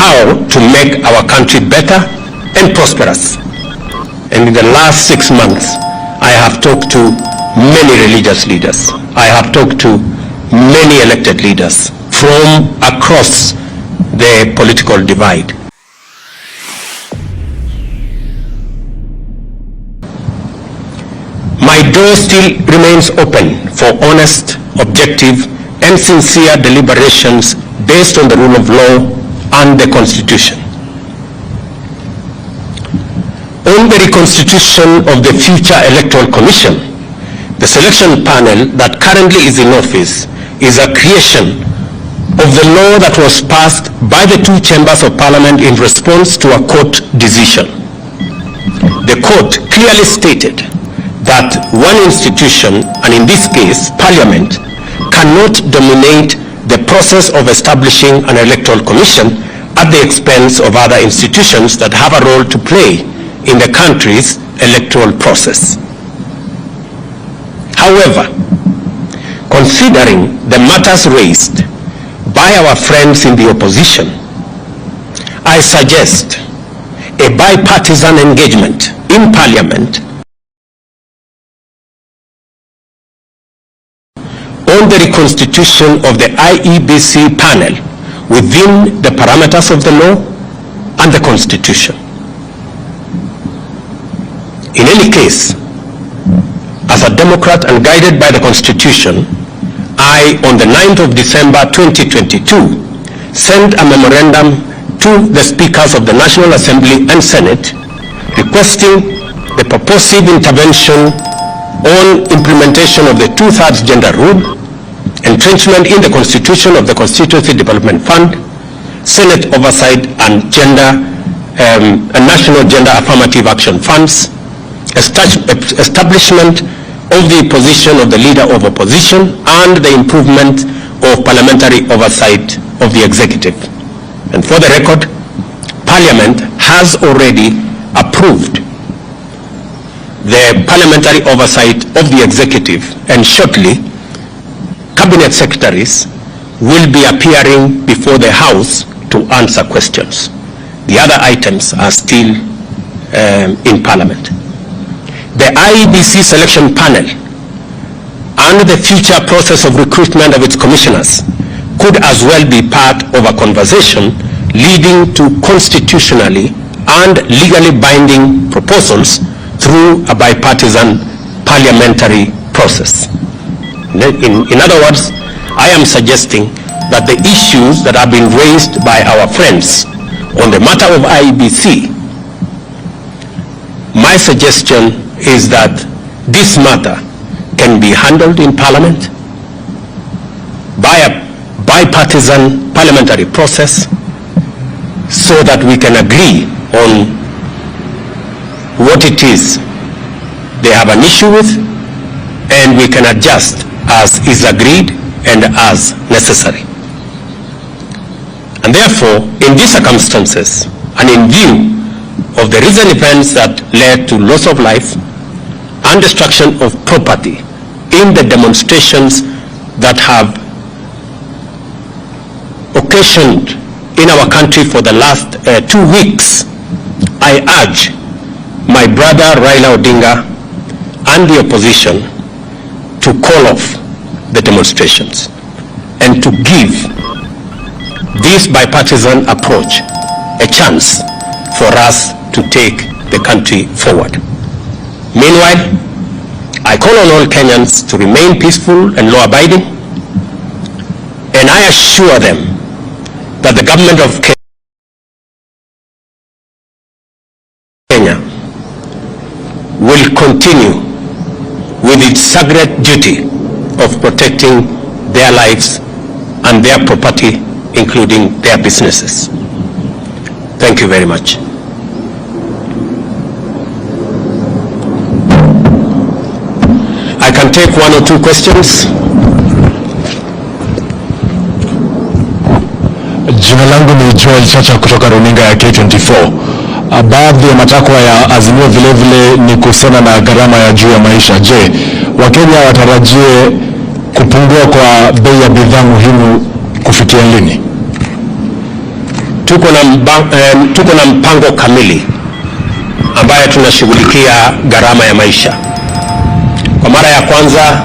how to make our country better and prosperous. And in the last 6 months, I have talked to many religious leaders. I have talked to many elected leaders from across the political divide. My door still remains open for honest, objective, and sincere deliberations based on the rule of law and the Constitution. On the reconstitution of the future Electoral Commission, the selection panel that currently is in office is a creation of the law that was passed by the two chambers of Parliament in response to a court decision. The court clearly stated that one institution, and in this case, Parliament, cannot dominate the process of establishing an electoral commission at the expense of other institutions that have a role to play in the country's electoral process. However, considering the matters raised by our friends in the opposition, I suggest a bipartisan engagement in Parliament on the reconstitution of the IEBC panel within the parameters of the law and the Constitution. In any case, as a Democrat and guided by the Constitution, I, on the 9th of December 2022, sent a memorandum to the Speakers of the National Assembly and Senate requesting the purposive intervention on implementation of the 2/3 gender rule, entrenchment in the Constitution of the Constituency Development Fund, Senate oversight and national gender affirmative action funds, establishment of the position of the Leader of Opposition, and the improvement of parliamentary oversight of the executive. And for the record, Parliament has already approved the parliamentary oversight of the executive, and shortly, Cabinet Secretaries will be appearing before the House to answer questions. The other items are still in Parliament. The IEBC selection panel and the future process of recruitment of its commissioners could as well be part of a conversation leading to constitutionally and legally binding proposals through a bipartisan parliamentary process. In other words, I am suggesting that the issues that have been raised by our friends on the matter of IEBC, my suggestion is that this matter can be handled in Parliament by a bipartisan parliamentary process so that we can agree on what it is they have an issue with, and we can adjust as is agreed and as necessary. And therefore, in these circumstances, and in view of the recent events that led to loss of life and destruction of property in the demonstrations that have occasioned in our country for the last 2 weeks, I urge my brother Raila Odinga and the opposition to call off the demonstrations and to give this bipartisan approach a chance for us to take the country forward. Meanwhile, I call on all Kenyans to remain peaceful and law-abiding, and I assure them that the government of Kenya will continue with its sacred duty of protecting their lives and their property, including their businesses. Thank you very much. I can take 1 or 2 questions. Jina langu ni Joel Chacha kutoka runinga ya K24. Baadhi ya matakwa ya Azimio vile vile ni kuhusiana na gharama ya juu ya maisha. Je, Wakenya watarajie kupungua kwa bei ya bidhaa muhimu kufikia lini? tuko na mpango kamili ambayo tunashughulikia gharama ya maisha. Kwa mara ya kwanza